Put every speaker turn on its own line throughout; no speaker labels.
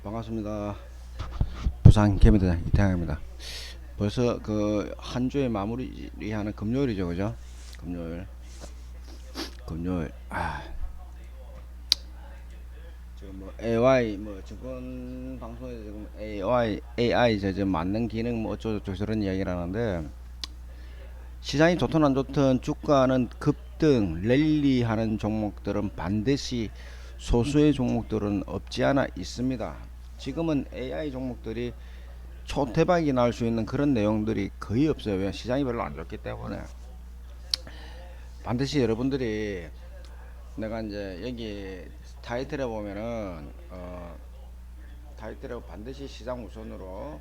반갑습니다. 부산 개미대장 이태양입니다. 벌써 그 한 주의 마무리하는 금요일이죠, 그죠? 금요일, 금요일. 지금 뭐 AI 뭐 증권 방송에서 지금 AI 저 만능 기능 뭐 어쩌고저쩌고 저런 이야기를 하는데 시장이 좋든 안 좋든 주가는 급등, 랠리하는 종목들은 반드시 소수의 종목들은 없지 않아 있습니다. 지금은 AI 종목들이 초대박이 날 수 있는 그런 내용들이 거의 없어요. 왜? 시장이 별로 안 좋기 때문에. 반드시 여러분들이 내가 이제 여기 타이틀에 보면은 타이틀에 반드시 시장 우선으로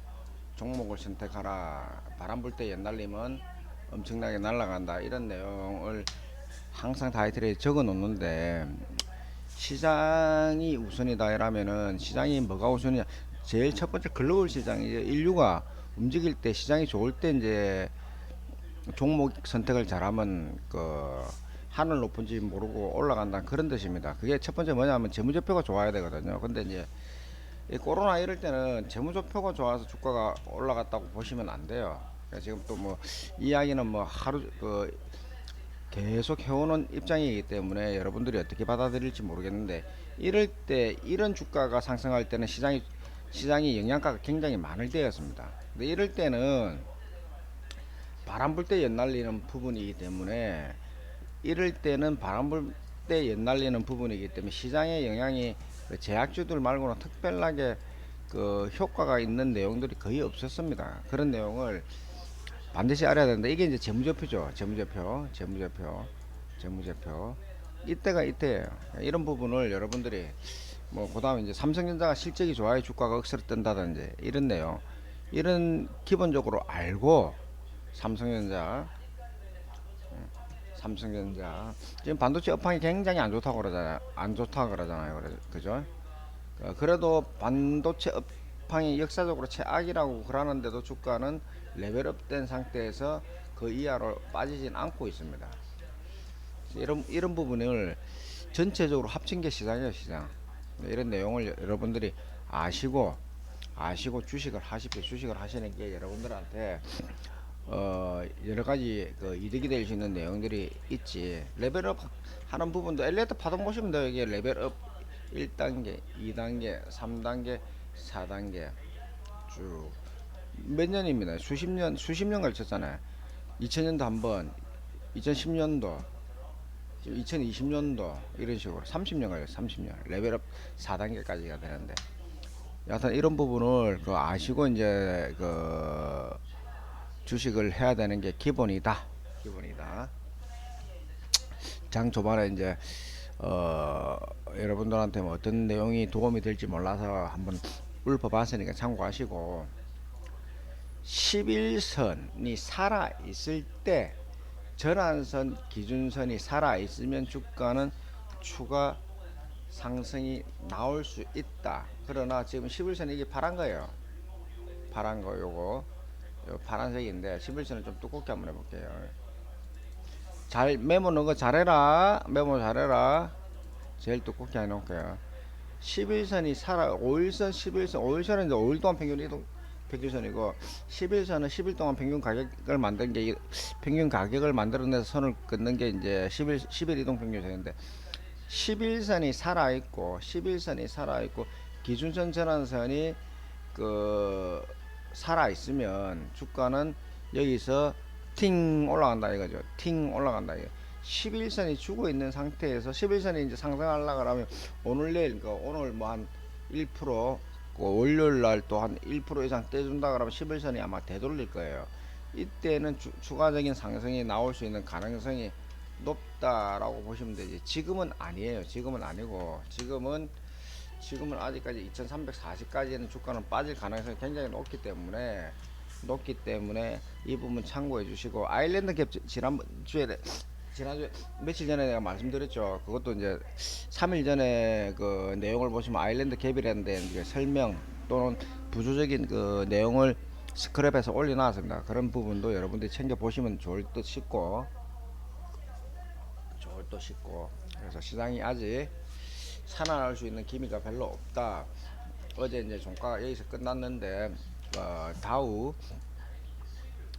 종목을 선택하라. 바람 불 때 옛날리면 엄청나게 날아간다. 이런 내용을 항상 타이틀에 적어 놓는데 시장이 우선이다 이라면은 시장이 뭐가 우선이냐? 제일 첫 번째 글로벌 시장이 인류가 움직일 때 시장이 좋을 때 이제 종목 선택을 잘하면 그 하늘 높은지 모르고 올라간다 그런 뜻입니다. 그게 첫 번째 뭐냐면 재무제표가 좋아야 되거든요. 근데 이제 이 코로나 이럴 때는 재무제표가 좋아서 주가가 올라갔다고 보시면 안 돼요. 그러니까 지금 또 뭐 이야기는 뭐 하루 계속 해오는 입장이기 때문에 여러분들이 어떻게 받아들일지 모르겠는데 이럴 때 이런 주가가 상승할 때는 시장이 영양가가 굉장히 많을 때였습니다. 근데 이럴 때는 바람 불 때 연날리는 부분이기 때문에 이럴 때는 바람 불 때 연날리는 부분이기 때문에 시장의 영향이 그 제약주들 말고는 특별하게 그 효과가 있는 내용들이 거의 없었습니다. 그런 내용을 반드시 알아야 되는데 이게 이제 재무제표죠. 재무제표. 이때가 이때예요. 이런 부분을 여러분들이 뭐 그다음에 이제 삼성전자가 실적이 좋아야 주가가 억수로 뜬다든지 이런 내용 이런 기본적으로 알고 삼성전자 삼성전자 지금 반도체 업황이 굉장히 안 좋다고 그러잖아요. 안 좋다고 그러잖아요. 그죠? 그래도 반도체 업황이 역사적으로 최악이라고 그러는데도 주가는 레벨업된 상태에서 그 이하로 빠지진 않고 있습니다. 이런 부분을 전체적으로 합친 게 시장이에요, 시장. 이런 내용을 여러분들이 아시고 주식을 하십시오. 주식을 하시는 게 여러분들한테 여러 가지 그 이득이 될 수 있는 내용들이 있지. 레벨업 하는 부분도 엘리베이터 파동 보시면 돼요. 이게 레벨업 1단계, 2단계, 3단계, 4단계 쭉 몇 년입니다. 수십 년 걸쳤잖아요. 2000년도 한번, 2010년도, 2020년도 이런 식으로 30년 걸려 30년. 레벨업 4단계까지가 되는데. 여하튼 이런 부분을 그 아시고 이제 그 주식을 해야 되는 게 기본이다. 기본이다. 장 초반에 이제 여러분들한테 뭐 어떤 내용이 도움이 될지 몰라서 한번 읊어봤으니까 참고하시고 11선이 살아 있을 때 전환선 기준선이 살아 있으면 주가는 추가 상승이 나올 수 있다. 그러나 지금 11선 이게 파란 거예요. 파란 거 요거 파란색인데 11선을 좀 두껍게 한번 해볼게요. 잘 메모 넣은 거 잘해라. 메모 잘해라. 제일 두껍게 해놓을게요. 11선이 살아 5일선 11선 5일선은 이제 5일 동안 평균 이동 백일선이고 11선은 10일 동안 평균 가격을 만든 게 평균 가격을 만들어내서 선을 긋는 게 이제 10일 이동 평균선인데 11선이 살아있고 11선이 살아있고 기준선 전환선이 그 살아있으면 주가는 여기서 팅 올라간다 이거죠. 팅 올라간다 이거. 11선이 죽어 있는 상태에서 11선이 이제 상승하려고 그러면 오늘 내일 그러니까 오늘 뭐 한 1% 월요일 날 또 한 1% 이상 떼준다 그러면 11선이 아마 되돌릴 거예요. 이때는 추가적인 상승이 나올 수 있는 가능성이 높다라고 보시면 되지. 지금은 아니에요. 지금은 아니고 지금은 아직까지 2340까지는 주가는 빠질 가능성이 굉장히 높기 때문에 이 부분 참고해 주시고 아일랜드 갭 지난주에 며칠 전에 내가 말씀드렸죠. 그것도 이제 3일 전에 그 내용을 보시면 아일랜드 갭이라는 데 설명 또는 부수적인 그 내용을 스크랩해서 올려놨습니다. 그런 부분도 여러분들이 챙겨 보시면 좋을 듯 싶고 그래서 시장이 아직 살아날 수 있는 기미가 별로 없다. 어제 이제 종가가 여기서 끝났는데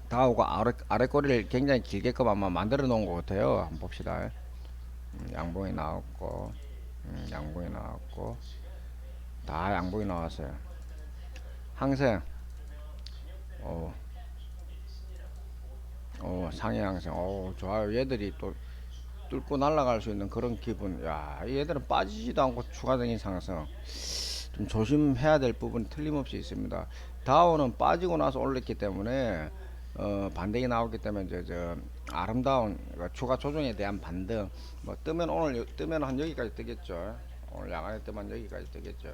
다우가 아래 꼬리를 굉장히 길게끔 아마 만들어 놓은 것 같아요. 한번 봅시다. 양봉이 나왔고, 양봉이 나왔고, 다 양봉이 나왔어요. 항생, 어, 상해 항생, 좋아요. 얘들이 또 뚫고 날아갈 수 있는 그런 기분. 야, 얘들은 빠지지도 않고 추가적인 상승. 좀 조심해야 될 부분이 틀림없이 있습니다. 다우는 빠지고 나서 올렸기 때문에 반등이 나오기 때문에 저 아름다운 추가 조정에 대한 반등. 뭐 뜨면 오늘 뜨면 한 여기까지 뜨겠죠. 오늘 야간에 뜨면 여기까지 뜨겠죠.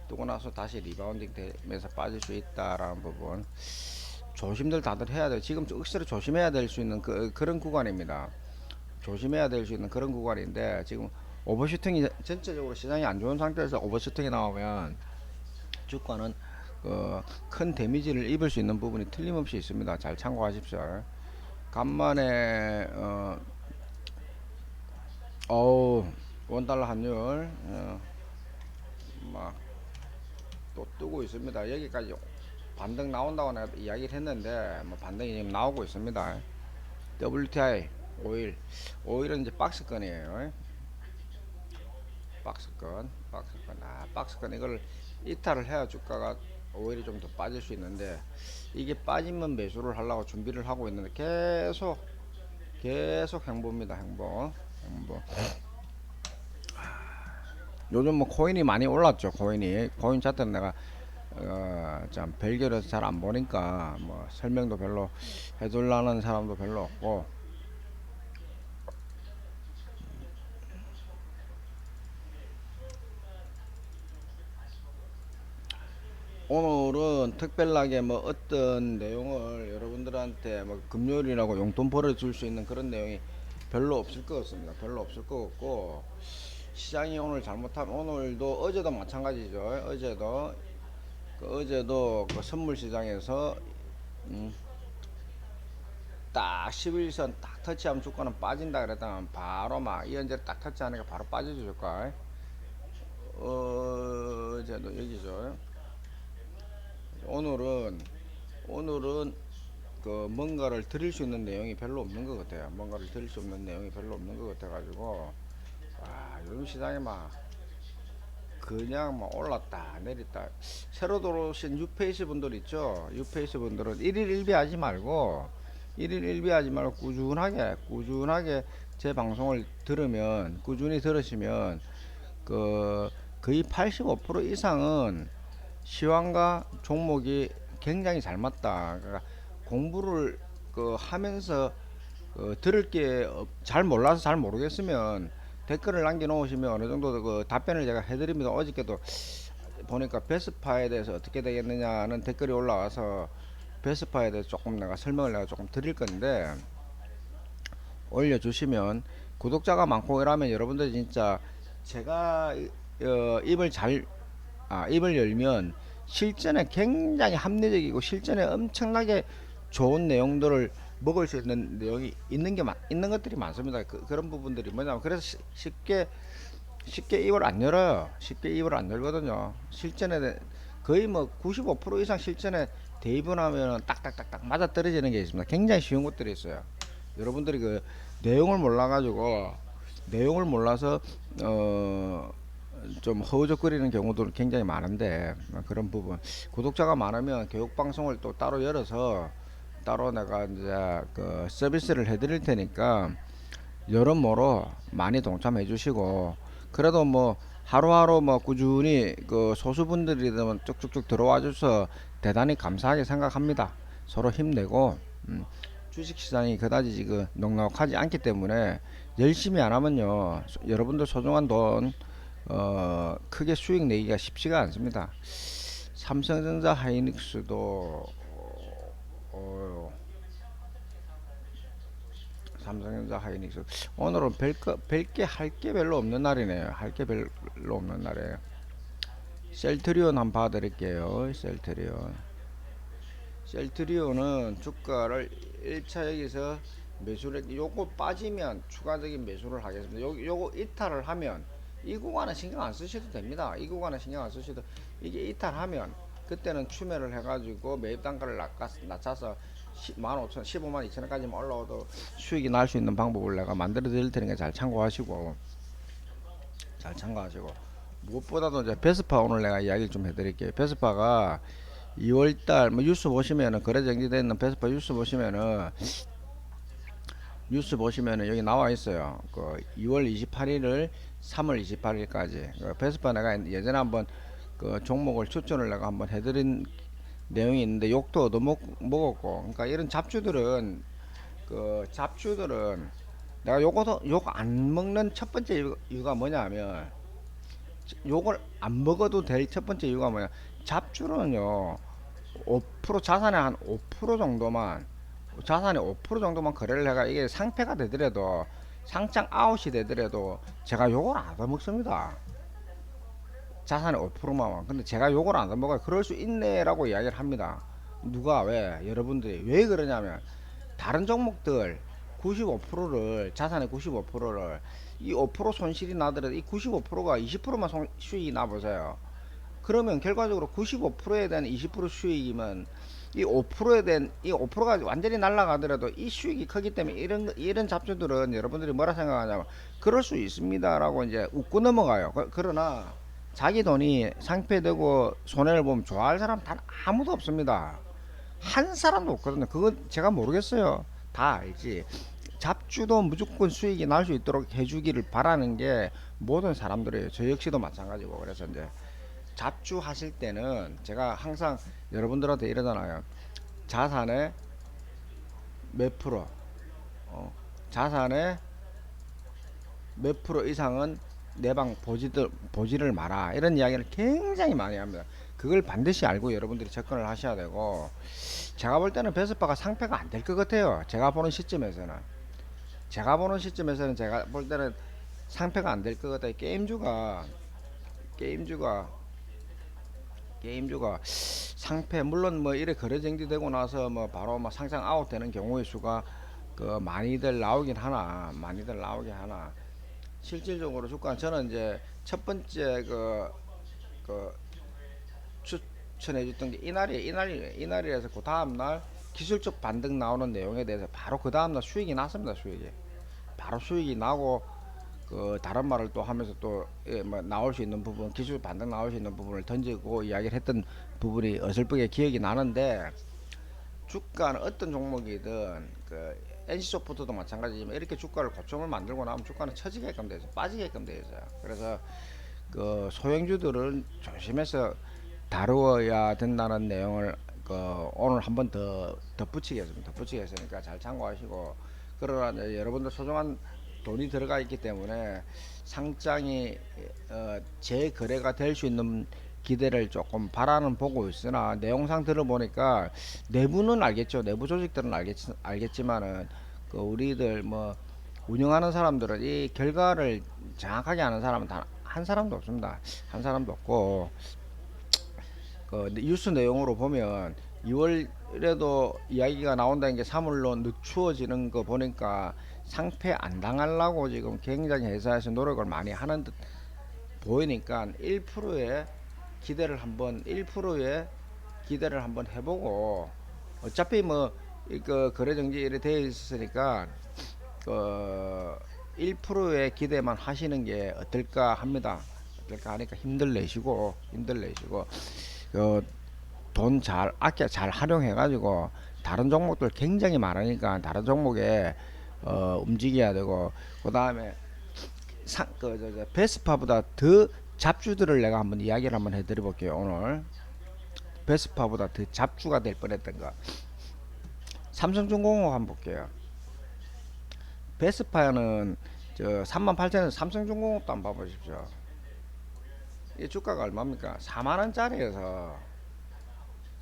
뜨고 나서 다시 리바운딩 되면서 빠질 수 있다라는 부분 조심들 다들 해야 돼요. 지금 억수로 조심해야 될 수 있는 그런 구간입니다. 조심해야 될 수 있는 그런 구간인데 지금 오버슈팅이 전체적으로 시장이 안 좋은 상태에서 오버슈팅이 나오면 주가는 큰 데미지를 입을 수 있는 부분이 틀림없이 있습니다. 잘 참고하십시오. 간만에 원달러 환율 막 또 뜨고 있습니다. 여기까지 반등 나온다고 내가 이야기를 했는데 뭐 반등이 지금 나오고 있습니다. WTI 오일은 이제 박스권이에요. 박스권 이걸 이탈을 해야 주가가 오일이 좀 더 빠질 수 있는데 이게 빠지면 매수를 하려고 준비를 하고 있는데 계속 행보입니다. 행보. 요즘 뭐 코인이 많이 올랐죠. 코인 차트는 내가 참 별개로 잘 안 보니까 뭐 설명도 별로 해둘라는 사람도 별로 없고 오늘은 특별하게 뭐 어떤 내용을 여러분들한테 뭐 금요일이라고 용돈 벌어줄 수 있는 그런 내용이 별로 없을 것 같습니다. 별로 없을 것 같고 시장이 오늘 잘못하면 오늘도 어제도 마찬가지죠. 어제도 그 선물 시장에서 딱 11선 딱 터치하면 주가는 빠진다 그랬다면 바로 막 이현재 딱 터치하니까 바로 빠져줄 주가. 어제도 여기죠. 오늘은 그 뭔가를 드릴 수 있는 내용이 별로 없는 것 같아요. 뭔가를 드릴 수 없는 내용이 별로 없는 것 같아가지고 요즘 시장에 막 그냥 막 올랐다 내렸다. 새로 들어오신 뉴페이스 분들 있죠. 뉴페이스 분들은 1일 1비 하지 말고 꾸준하게 제 방송을 들으면 꾸준히 들으시면 그 거의 85% 이상은 시황과 종목이 굉장히 잘 맞다. 그러니까 공부를 하면서 들을 게 잘 몰라서 잘 모르겠으면 댓글을 남겨놓으시면 어느 정도 그 답변을 제가 해드립니다. 어저께도 보니까 베스파에 대해서 어떻게 되겠느냐는 댓글이 올라와서 베스파에 대해서 조금 내가 설명을 내가 조금 드릴 건데 올려주시면 구독자가 많고 이러면 여러분들 진짜 제가 입을 열면 실전에 굉장히 합리적이고 실전에 엄청나게 좋은 내용들을 먹을 수 있는 내용이 있는 것들이 많습니다. 그런 부분들이 뭐냐면 그래서 쉽게 입을 안 열어요. 쉽게 입을 안 열거든요. 실전에 거의 뭐 95% 이상 실전에 대입을 하면 딱딱딱딱 맞아 떨어지는 게 있습니다. 굉장히 쉬운 것들이 있어요. 여러분들이 그 내용을 몰라서 좀 허우적거리는 경우도 굉장히 많은데 그런 부분 구독자가 많으면 교육 방송을 또 따로 열어서 따로 내가 이제 그 서비스를 해드릴 테니까 여러모로 많이 동참해 주시고 그래도 뭐 하루하루 뭐 꾸준히 그 소수분들이든 쭉쭉쭉 들어와 줘서 대단히 감사하게 생각합니다. 서로 힘내고 주식시장이 그다지 지금 넉넉하지 않기 때문에 열심히 안 하면요 여러분들 소중한 돈 크게 수익 내기가 쉽지가 않습니다. 삼성전자 하이닉스도 삼성전자 하이닉스 오늘은 별게 할 게 별로 없는 날이네요. 할 게 별로 없는 날이에요. 셀트리온 한번 봐드릴게요. 셀트리온은 주가를 1차 여기서 매수를 요거 빠지면 추가적인 매수를 하겠습니다. 요거 이탈을 하면 이 구간은 신경 안 쓰셔도 됩니다. 이 구간은 신경 안 쓰셔도, 이게 이탈하면 그때는 추매를 해가지고 매입 단가를 낮춰서 15,000, 15만 2천원까지만 올라와도 수익이 날 수 있는 방법을 내가 만들어 드릴 테니까 잘 참고하시고 무엇보다도 이제 베스파 오늘 내가 이야기를 좀 해드릴게요. 베스파가 2월달 뭐 뉴스 보시면은, 거래 정지되어 있는 베스파 뉴스 보시면은 여기 나와 있어요. 그 2월 28일을 3월 28일까지. 그 베스파 내가 예전에 한번 그 종목을 추천을 내가 한번 해드린 내용이 있는데 욕도 얻어먹었고, 그러니까 이런 잡주들은 내가 욕 안 먹는 첫 번째 이유가 뭐냐면, 욕을 안 먹어도 될 첫 번째 이유가 뭐냐, 잡주는요 5% 자산의 한 5% 정도만, 거래를 해가, 이게 상패가 되더라도, 상장 아웃이 되더라도 제가 욕을 안 얻어먹습니다. 자산의 5%만. 근데 제가 욕을 안 얻어먹어요. 그럴 수 있네라고 이야기를 합니다. 누가, 왜, 여러분들이 왜 그러냐면, 다른 종목들 95%를, 자산의 95%를 이 5% 손실이 나더라도 이 95%가 20%만 수익이 나보세요. 그러면 결과적으로 95%에 대한 20% 수익이면, 이 5%에 대한 이 5%가 완전히 날아가더라도 이 수익이 크기 때문에, 이런 잡주들은 여러분들이 뭐라 생각하냐면, 그럴 수 있습니다라고 이제 웃고 넘어가요. 그러나 자기 돈이 상폐되고 손해를 보면 좋아할 사람 단 아무도 없습니다. 한 사람도 없거든요. 그건 제가 모르겠어요. 다 알지. 잡주도 무조건 수익이 날 수 있도록 해주기를 바라는 게 모든 사람들이에요. 저 역시도 마찬가지고. 그래서 이제 잡주 하실 때는 제가 항상 여러분들한테 이러잖아요. 자산의 몇 프로, 자산의 몇 프로 이상은 내 방 보지를 마라, 이런 이야기를 굉장히 많이 합니다. 그걸 반드시 알고 여러분들이 접근을 하셔야 되고, 제가 볼 때는 베스파가 상패가 안 될 것 같아요. 제가 보는 시점에서는 제가 볼 때는 상패가 안 될 것 같아요. 게임주가 상패, 물론 뭐 이래 거래 정지되고 나서 뭐 바로 막 상장 아웃되는 경우의 수가 그 많이들 나오긴 하나, 실질적으로 주가, 저는 이제 첫 번째 그 추천해 줬던 게 이날이라서, 그 다음날 기술적 반등 나오는 내용에 대해서 바로 그 다음날 수익이 났습니다. 수익이 나고, 그 다른 말을 또 하면서 또 뭐 나올 수 있는 부분, 기술 반등 나올 수 있는 부분을 던지고 이야기를 했던 부분이 어설프게 기억이 나는데, 주가는 어떤 종목이든, 그 NC소프트도 마찬가지지만, 이렇게 주가를 고점을 만들고 나면 주가는 처지게끔 돼서 빠지게끔 돼 있어요. 그래서 그 소형주들은 조심해서 다루어야 된다는 내용을 그 오늘 한번 더 덧붙이겠습니다. 잘 참고하시고, 그러나 여러분들 소중한 돈이 들어가 있기 때문에 상장이 재거래가 될 수 있는 기대를 조금 바라는 보고 있으나, 내용상 들어보니까 내부는 알겠죠. 내부 조직들은 알겠지만은, 그 우리들 뭐 운영하는 사람들은 이 결과를 정확하게 아는 사람은 단 한 사람도 없습니다. 한 사람도 없고, 그 뉴스 내용으로 보면 2월에도 이야기가 나온다는 게 3월로 늦추어지는 거 보니까 상패 안 당하려고 지금 굉장히 회사에서 노력을 많이 하는 듯 보이니까, 1%의 기대를 한번 해보고, 어차피 뭐 그 거래 정지 이래 되어 있으니까 그 1%의 기대만 하시는 게 어떨까 합니다. 어떨까 하니까 힘들 내시고 돈 잘 아껴 잘 활용해 가지고, 다른 종목들 굉장히 많으니까 다른 종목에 움직여야 되고, 그 다음에 베스파보다 더 잡주들을 내가 한번 이야기를 한번 해드려 볼게요. 오늘 베스파보다 더 잡주가 될 뻔했던 거, 삼성중공업 한번 볼게요. 베스파는 저 38,000원 삼성중공업도 한번 봐보십시오. 이 주가가 얼마입니까? 4만원짜리에서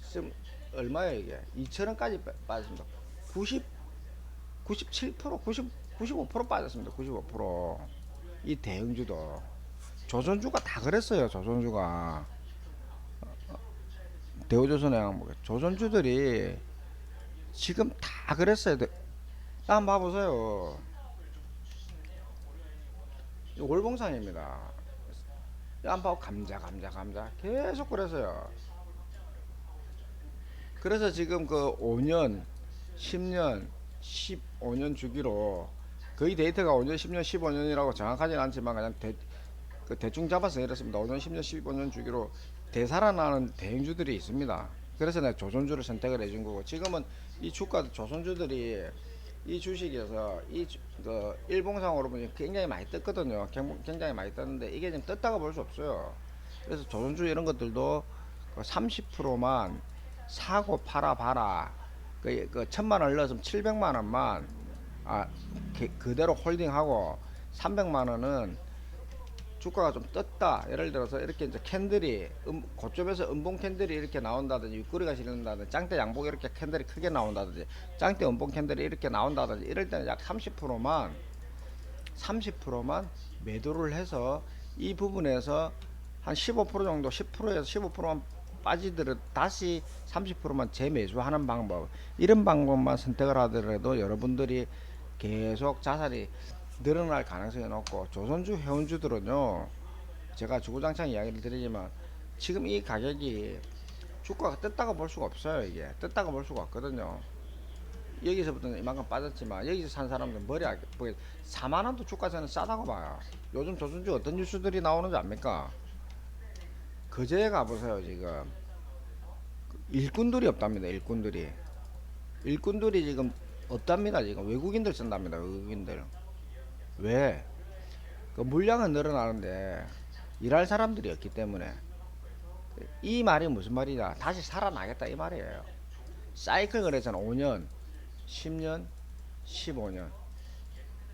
지금 얼마예요 이게? 2천원까지 빠졌습니다. 97%, 95% 빠졌습니다. 95%이 대형주도. 조선주가 다 그랬어요. 대우조선해양, 조선주들이 지금 다 그랬어요. 한번 봐보세요. 월봉상입니다. 안 봐고 감자 계속 그래서요. 그래서 지금 그 5년, 10년, 15년 주기로 거의 데이터가 5년, 10년, 15년이라고 정확하진 않지만 그냥 그 대충 잡아서 이렇습니다. 5년, 10년, 15년 주기로 되살아나는 대형주들이 있습니다. 그래서 내가 조선주를 선택을 해준 거고, 지금은 이 주가 조선주들이 이 주식에서 그 일봉상으로 보면 굉장히 많이 떴거든요. 굉장히 많이 떴는데 이게 지금 떴다가 볼 수 없어요. 그래서 조선주 이런 것들도 30%만 사고 팔아 봐라. 그 1,000만 원 넣었으면 700만 원만 그대로 홀딩하고 300만 원은 주가가 좀 떴다. 예를 들어서 이렇게 이제 캔들이 고점에서 음봉 캔들이 이렇게 나온다든지 윗꼬리가 실린다든지 짱대 양복 이렇게 캔들이 크게 나온다든지 짱대 음봉 캔들이 이렇게 나온다든지 이럴 때는 약 30%만 매도를 해서 이 부분에서 한 15% 정도 10%에서 15%만 빠지더라도 다시 30%만 재매수하는 방법, 이런 방법만 선택을 하더라도 여러분들이 계속 자산이 늘어날 가능성이 높고, 조선주 해운주들은요 제가 주구장창 이야기를 드리지만 지금 이 가격이 주가가 떴다고 볼 수가 없어요. 이게 떴다고 볼 수가 없거든요. 여기서부터는 이만큼 빠졌지만 여기서 산 사람들 머리 4만원도 주가에서는 싸다고 봐요. 요즘 조선주 어떤 뉴스들이 나오는지 압니까? 그제 가보세요. 지금 일꾼들이 없답니다. 일꾼들이 지금 없답니다. 지금 외국인들 쓴답니다. 외국인들. 왜? 그 물량은 늘어나는데 일할 사람들이 없기 때문에. 이 말이 무슨 말이냐? 다시 살아나겠다 이 말이에요. 사이클 거래소는 5년, 10년, 15년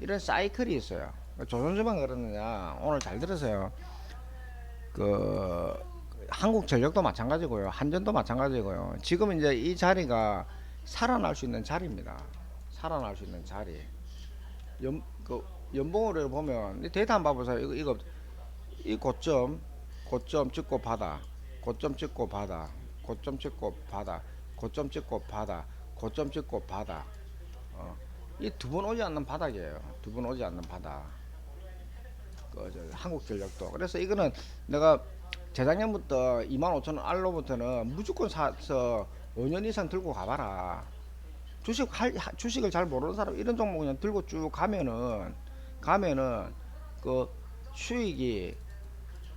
이런 사이클이 있어요. 조선주만 그러느냐? 오늘 잘 들으세요. 그 한국전력도 마찬가지고요. 한전도 마찬가지고요. 지금 이제 이 자리가 살아날 수 있는 자리입니다. 살아날 수 있는 자리. 그 연봉으로 보면 데이터 한번 봐보세요. 이 고점 찍고 바다, 고점 찍고 바다, 고점 찍고 바다, 고점 찍고 바다, 고점 찍고 바다. 이 두 번 오지 않는 바닥이에요. 두 번 오지 않는 바닥. 한국전력도. 그래서 이거는 내가 재작년부터 25,000원 알로부터는 무조건 사서 5년 이상 들고 가봐라. 주식을 잘 모르는 사람 이런 종목 그냥 들고 쭉 가면은 그 수익이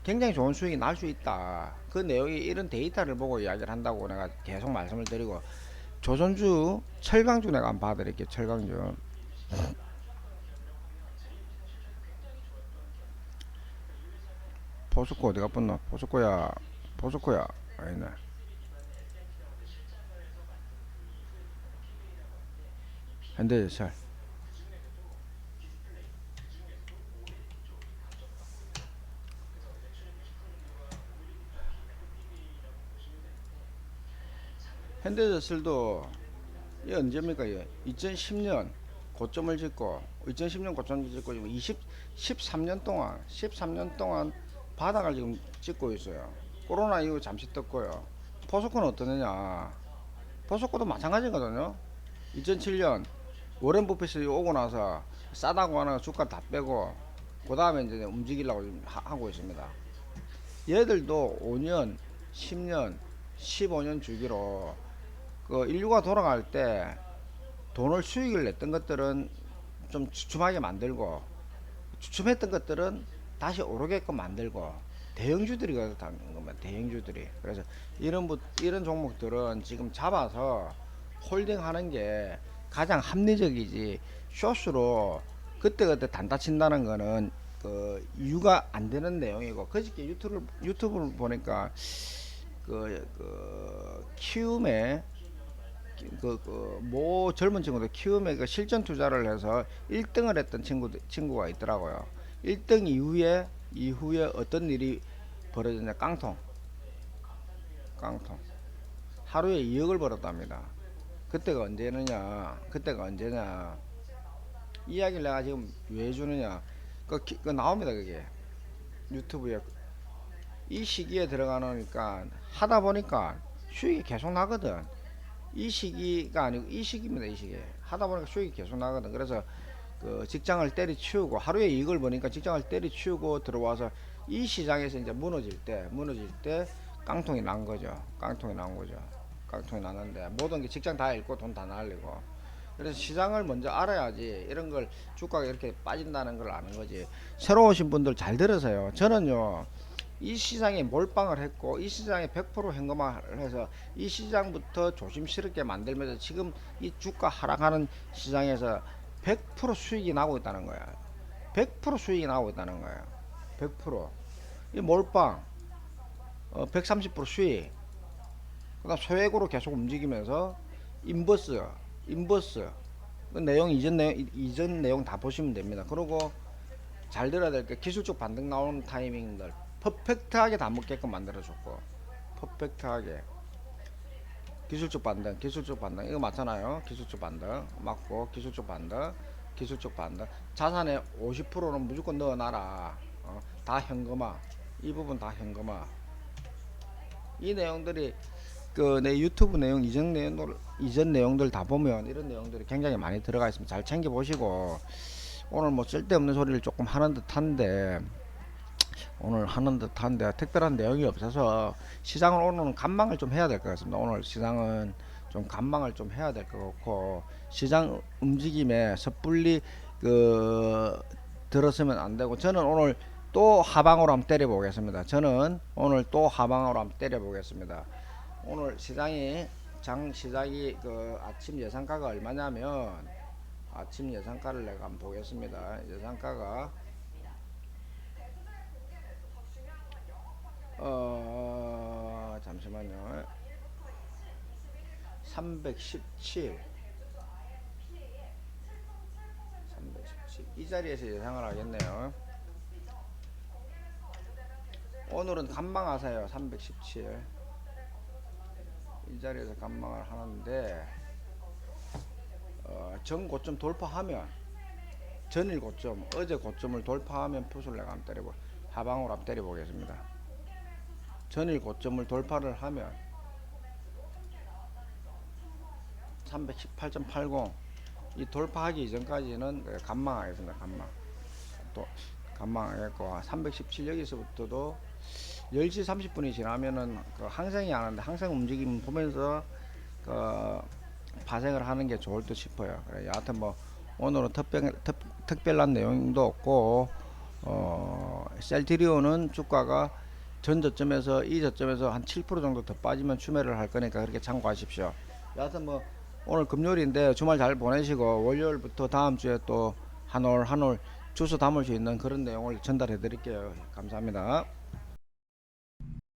굉장히 좋은 수익이 날 수 있다. 그 내용이 이런 데이터를 보고 이야기를 한다고 내가 계속 말씀을 드리고, 조선주, 철강주 내가 한번 봐드릴게요. 철강주. 포스코 어디가 붙노? 포스코야. 아니네. 현대제철. 현대제철도 이 언제입니까? 2010년 고점을 찍고 2010년 고점을 찍고 13년 동안 바닥을 지금 찍고 있어요. 코로나 이후 잠시 떴고요. 포스코는 어떠느냐? 포스코도 마찬가지거든요. 2007년 워렌 버핏이 오고 나서 싸다고 하는 주가 다 빼고 그 다음에 이제 움직이려고 지금 하고 있습니다. 얘들도 5년, 10년, 15년 주기로 그 인류가 돌아갈 때 돈을 수익을 냈던 것들은 좀 주춤하게 만들고, 주춤했던 것들은 다시 오르게끔 만들고, 대형주들이 그렇다는 겁니다. 대형주들이. 그래서 이런 종목들은 지금 잡아서 홀딩하는 게 가장 합리적이지, 숏으로 그때그때 단타 친다는 거는 그 이유가 안 되는 내용이고, 그저께 유튜브를 보니까 키움의 모 젊은 친구들 키움에 그 실전 투자를 해서 1등을 했던 친구가 있더라고요. 1등 이후에 어떤 일이 벌어졌냐? 깡통. 하루에 2억을 벌었답니다. 그때가 언제냐? 이야기를 내가 지금 왜 해주느냐? 그 나옵니다. 그게 유튜브에. 이 시기에 들어가니까 하다 보니까 수익이 계속 나거든. 이 시기가 아니고 이 시기입니다. 이 시기 하다 보니까 수익이 계속 나거든. 그래서 그 직장을 때려치우고 하루에 이익을 보니까 직장을 때려치우고 들어와서 이 시장에서 이제 무너질 때 깡통이 난 거죠. 깡통이 난 거죠. 깡통이 났는데 모든 게 직장 다 잃고 돈 다 날리고. 그래서 시장을 먼저 알아야지 이런 걸 주가가 이렇게 빠진다는 걸 아는 거지. 새로 오신 분들 잘 들으세요. 저는요 이 시장에 몰빵을 했고 이 시장에 100% 현금화를 해서 이 시장부터 조심스럽게 만들면서 지금 이 주가 하락하는 시장에서 100% 수익이 나고 있다는 거야. 100% 수익이 나고 있다는 거야. 100%이 몰빵 130% 수익. 그다음 소액으로 계속 움직이면서 인버스 그 내용 이전 내용 다 보시면 됩니다. 그리고 잘 들어야 될 게 기술적 반등 나오는 타이밍들 퍼펙트하게 다 먹게끔 만들어줬고 퍼펙트하게 기술적 반등 이거 맞잖아요. 기술적 반등 맞고 기술적 반등 자산의 50%는 무조건 넣어놔라. 다 현금화 이 부분 다 현금화 이 내용들이 그 내 유튜브 내용 이전 내용들 다 보면 이런 내용들이 굉장히 많이 들어가 있으면 잘 챙겨 보시고 오늘 뭐 쓸데없는 소리를 조금 하는 듯한데 특별한 내용이 없어서 시장을 오늘은 관망을 좀 해야 될 것 같습니다. 오늘 시장은 좀 관망을 좀 해야 될 것 같고 시장 움직임에 섣불리 그 들었으면 안 되고 저는 오늘 또 하방으로 한번 때려 보겠습니다. 오늘 시장이 장 시작이 그 아침 예상가가 얼마냐면 아침 예상가를 내가 한번 보겠습니다. 예상가가 잠시만요. 317 이 자리에서 예상을 하겠네요. 오늘은 간망하세요. 317 이 자리에서 간망을 하는데 전 고점 돌파하면 전일 고점 어제 고점을 돌파하면 풋을 내가 한번 때려보 하방으로 한번 때려보겠습니다. 전일 고점을 돌파를 하면 318.80 이 돌파하기 이전까지는 간망하겠습니다. 또 간망하겠고 317 여기서부터도 10시 30분이 지나면은 그 항생이 안 하는데 항생 움직임 보면서 그 파생을 하는 게 좋을 듯 싶어요. 그래, 여하튼 뭐 오늘은 특별한 내용도 없고 셀트리온은 주가가 전 저점에서 이 저점에서 한 7% 정도 더 빠지면 추매를 할 거니까 그렇게 참고하십시오. 여하튼 뭐 오늘 금요일인데 주말 잘 보내시고 월요일부터 다음 주에 또 한올 주소 담을 수 있는 그런 내용을 전달해 드릴게요. 감사합니다.